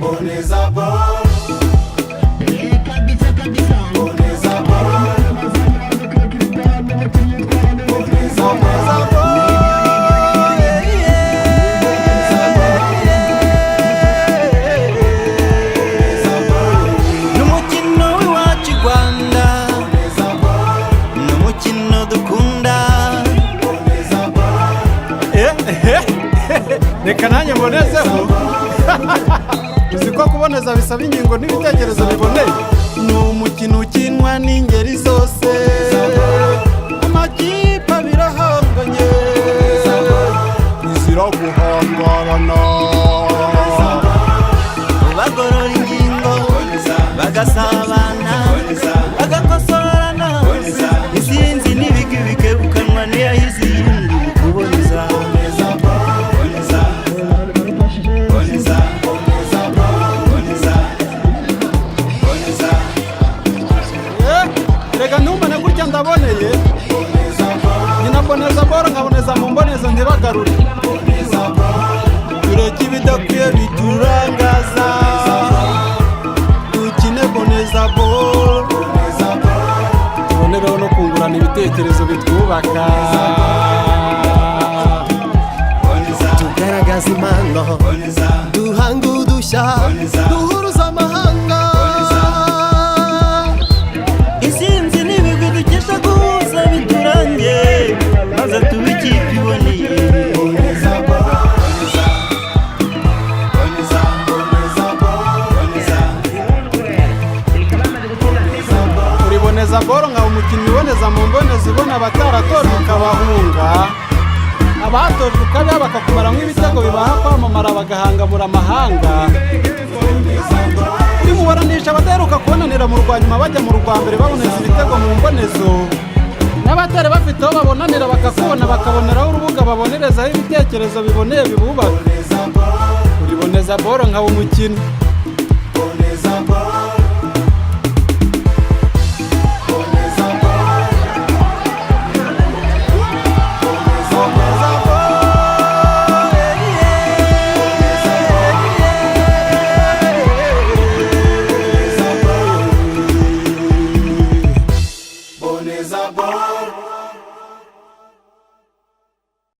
Boneza ball. Reka nanjye mbonezeho uzi ko kuboneza bisaba ingingo n'ibitekerezo biboneye. Ni umukino ukinwa n'ingeri zose, amakipe abiri ahanganye izira guhangarana, bagorora ingingo bagasabana bagakosorana, izinzi n'ibigwi bikebukanwa n'iyahize iyindi kuboneza. Rega ntumbane gutya ndaboneye, nyina boneza boro nkaboneza mu mbonezo ntibagarure. Tureke ibidakwiye biturangaza, dukine boneza boro, tubonereho no kungurana ibitekerezo bitwubaka, Tugaragaza impano, duhanga udushya, duhuruza amahanga. Isinzi n'ibigwi dukesha guhuza biturange, maze tube ikipe iboneye. uri boneza boro nkaba umukinnyi uboneza mu mboneza, ibona abataratojwe ukabahunga, abatojwe ukabiha bakakumaramo ibitego bibaha kwamamara bagahangamura amahanga. uri muburanisha abadaheruka kubonanira mu rwa nyuma bajya mu rwa mbere baboneza ibitego mu mbonezo, n'abatari bafite aho babonanira bakakubona bakaboneraho urubuga babonerezaho ibitekerezo biboneye bibubaka. uri boneza boro nkaba umukinnyi.